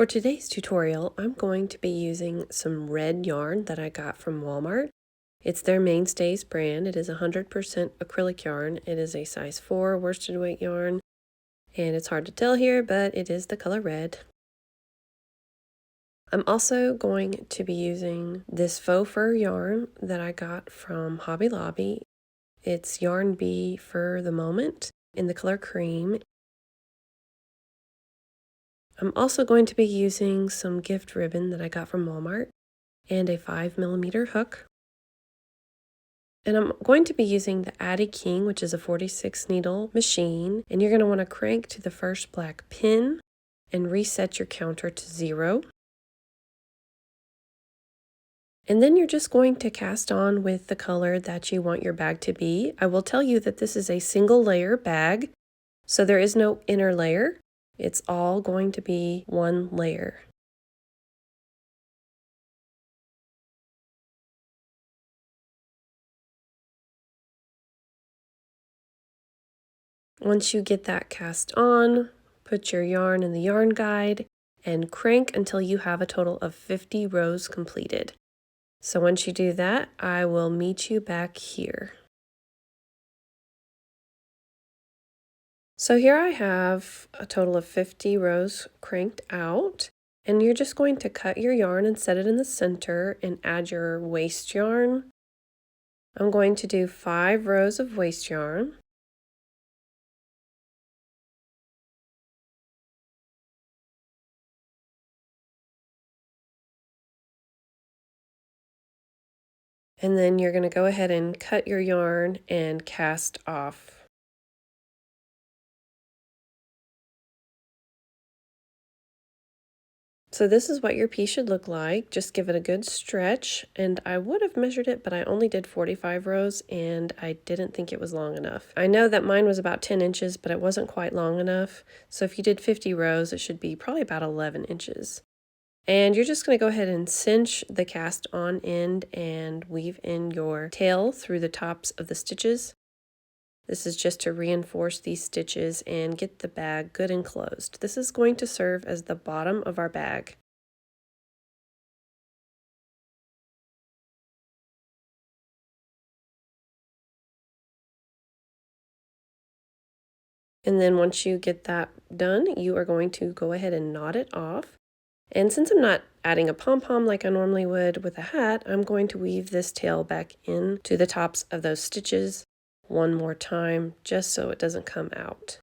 For today's tutorial, I'm going to be using some red yarn that I got from Walmart. It's their Mainstays brand. It is 100% acrylic yarn. It is a size 4 worsted weight yarn, and it's hard to tell here, but it is the color red. I'm also going to be using this faux fur yarn that I got from Hobby Lobby. It's Yarn Bee for the Moment in the color cream. I'm also going to be using some gift ribbon that I got from Walmart and a 5mm hook. And I'm going to be using the Addi King, which is a 46 needle machine, and you're going to want to crank to the first black pin and reset your counter to 0. And then you're just going to cast on with the color that you want your bag to be. I will tell you that this is a single layer bag, so there is no inner layer. It's all going to be one layer. Once you get that cast on, put your yarn in the yarn guide and crank until you have a total of 50 rows completed. So once you do that, I will meet you back here. So here I have a total of 50 rows cranked out, and you're just going to cut your yarn and set it in the center and add your waste yarn. I'm going to do 5 rows of waste yarn. And then you're going to go ahead and cut your yarn and cast off. So this is what your piece should look like. Just give it a good stretch, and I would have measured it, but I only did 45 rows and I didn't think it was long enough. I know that mine was about 10 inches, but it wasn't quite long enough. So if you did 50 rows, it should be probably about 11 inches. And you're just going to go ahead and cinch the cast on end and weave in your tail through the tops of the stitches. This is just to reinforce these stitches and get the bag good and closed. This is going to serve as the bottom of our bag. And then once you get that done, you are going to go ahead and knot it off. And since I'm not adding a pom-pom like I normally would with a hat, I'm going to weave this tail back into the tops of those stitches one more time, just so it doesn't come out.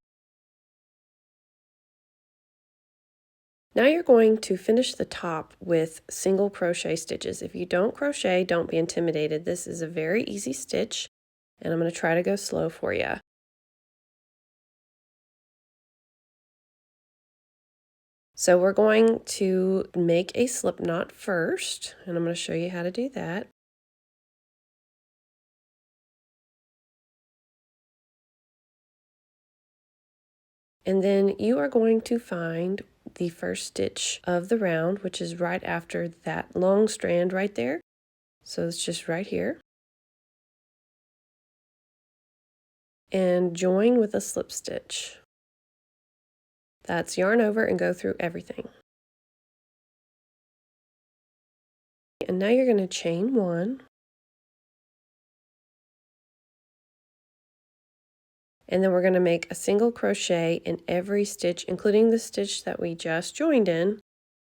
Now you're going to finish the top with single crochet stitches. If you don't crochet, don't be intimidated. This is a very easy stitch, and I'm going to try to go slow for you. So we're going to make a slip knot first, and I'm going to show you how to do that. And then you are going to find the first stitch of the round, which is right after that long strand right there. So it's just right here. And join with a slip stitch. That's yarn over and go through everything. And now you're going to chain 1. And then we're going to make a single crochet in every stitch, including the stitch that we just joined in,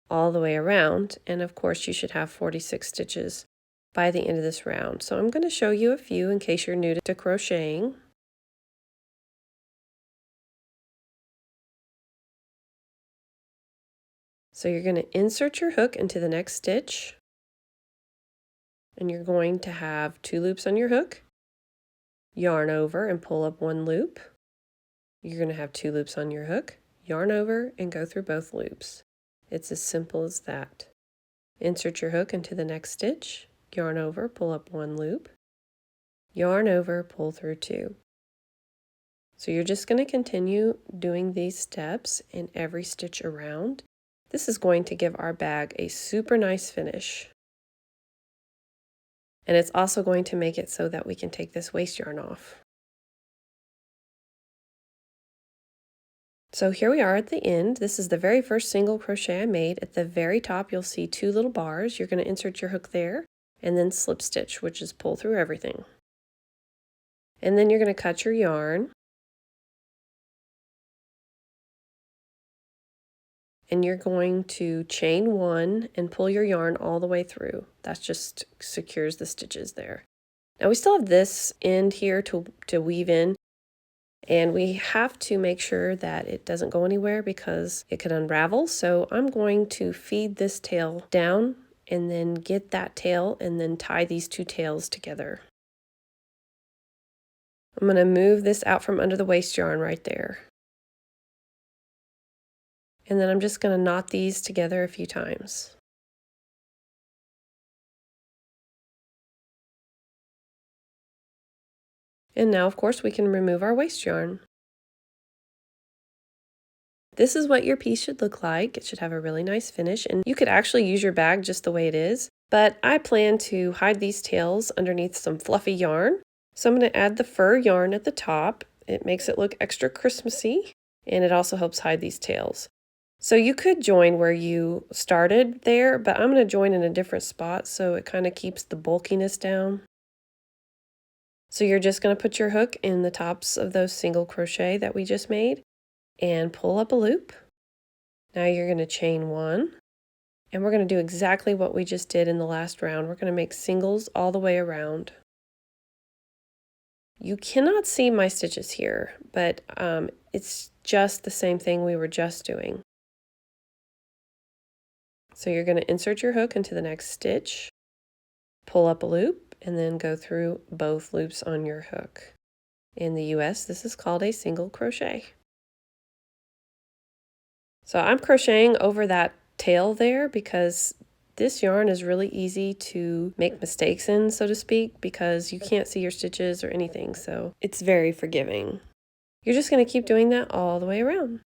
all the way around. And of course you should have 46 stitches by the end of this round. So I'm going to show you a few in case you're new to crocheting. So you're going to insert your hook into the next stitch, and you're going to have 2 loops on your hook, yarn over and pull up 1 loop. You're going to have 2 loops on your hook, yarn over and go through both loops. It's as simple as that. Insert your hook into the next stitch, yarn over, pull up 1 loop, yarn over, pull through 2. So you're just going to continue doing these steps in every stitch around. This is going to give our bag a super nice finish. And it's also going to make it so that we can take this waste yarn off. So here we are at the end. This is the very first single crochet I made. At the very top, you'll see 2 little bars. You're going to insert your hook there and then slip stitch, which is pull through everything. And then you're going to cut your yarn. And you're going to chain 1 and pull your yarn all the way through. That just secures the stitches there. Now we still have this end here to weave in, and we have to make sure that it doesn't go anywhere because it could unravel. So I'm going to feed this tail down and then get that tail and then tie these 2 tails together. I'm going to move this out from under the waste yarn right there. And then I'm just going to knot these together a few times. And now, of course, we can remove our waste yarn. This is what your piece should look like. It should have a really nice finish, and you could actually use your bag just the way it is, but I plan to hide these tails underneath some fluffy yarn. So I'm going to add the fur yarn at the top. It makes it look extra Christmassy, and it also helps hide these tails. So you could join where you started there, but I'm going to join in a different spot so it kind of keeps the bulkiness down. So you're just going to put your hook in the tops of those single crochet that we just made and pull up a loop. Now you're going to chain 1, and we're going to do exactly what we just did in the last round. We're going to make singles all the way around. You cannot see my stitches here, but it's just the same thing we were just doing. So you're going to insert your hook into the next stitch, pull up a loop, and then go through both loops on your hook. In the US, this is called a single crochet. So I'm crocheting over that tail there because this yarn is really easy to make mistakes in, so to speak, because you can't see your stitches or anything, so it's very forgiving. You're just going to keep doing that all the way around.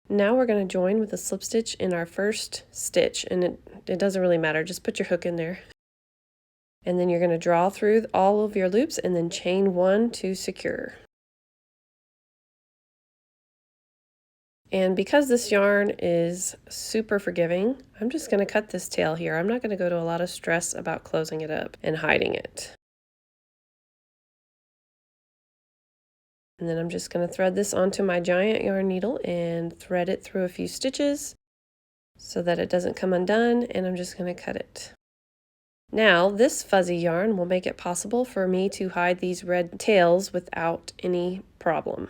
Now we're going to join with a slip stitch in our first stitch, and it doesn't really matter, just put your hook in there. And then you're going to draw through all of your loops and then chain 1 to secure. And because this yarn is super forgiving, I'm just going to cut this tail here. I'm not going to go to a lot of stress about closing it up and hiding it. And then I'm just going to thread this onto my giant yarn needle and thread it through a few stitches so that it doesn't come undone, and I'm just going to cut it. Now, this fuzzy yarn will make it possible for me to hide these red tails without any problem.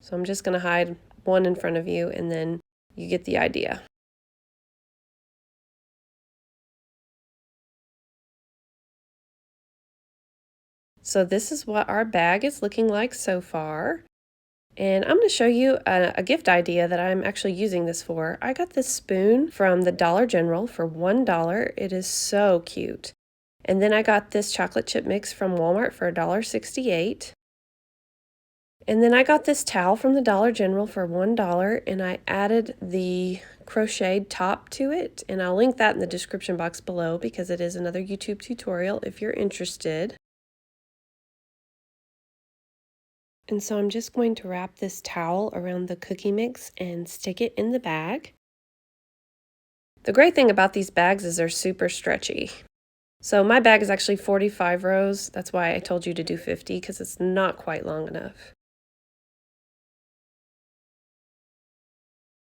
So I'm just going to hide one in front of you, and then you get the idea. So this is what our bag is looking like so far. And I'm going to show you a gift idea that I'm actually using this for. I got this spoon from the Dollar General for $1. It is so cute. And then I got this chocolate chip mix from Walmart for $1.68. And then I got this towel from the Dollar General for $1, and I added the crocheted top to it. And I'll link that in the description box below because it is another YouTube tutorial if you're interested. And so I'm just going to wrap this towel around the cookie mix and stick it in the bag. The great thing about these bags is they're super stretchy. So my bag is actually 45 rows. That's why I told you to do 50 because it's not quite long enough.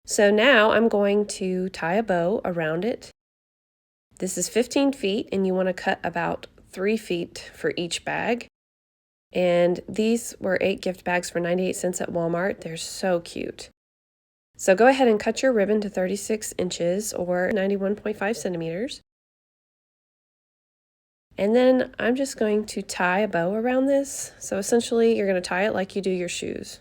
So now I'm going to tie a bow around it. This is 15 feet and you want to cut about 3 feet for each bag. And these were 8 gift bags for 98 cents at Walmart. They're so cute. So go ahead and cut your ribbon to 36 inches or 91.5 centimeters. And then I'm just going to tie a bow around this. So essentially you're going to tie it like you do your shoes.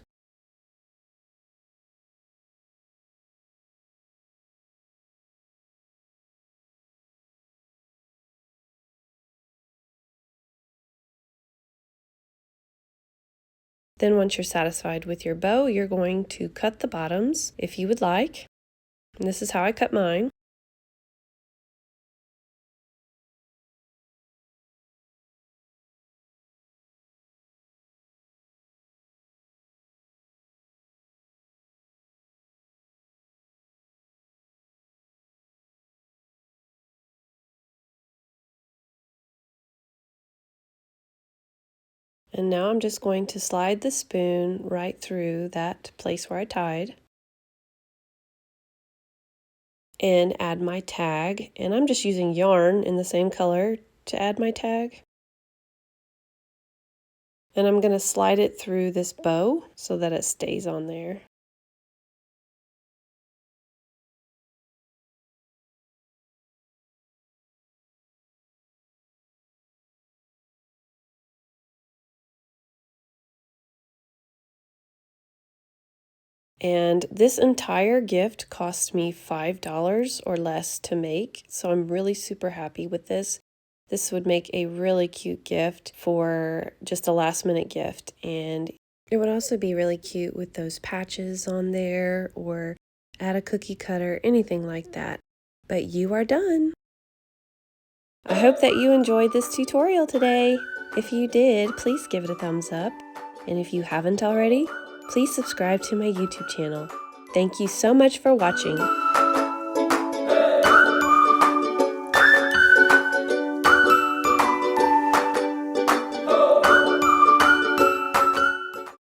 Then once you're satisfied with your bow, you're going to cut the bottoms if you would like. And this is how I cut mine. And now I'm just going to slide the spoon right through that place where I tied and add my tag. And I'm just using yarn in the same color to add my tag. And I'm going to slide it through this bow so that it stays on there. And this entire gift cost me $5 or less to make, so I'm really super happy with this. This would make a really cute gift for just a last minute gift, and it would also be really cute with those patches on there or add a cookie cutter, anything like that. But you are done! I hope that you enjoyed this tutorial today. If you did, please give it a thumbs up. And if you haven't already, please subscribe to my YouTube channel. Thank you so much for watching.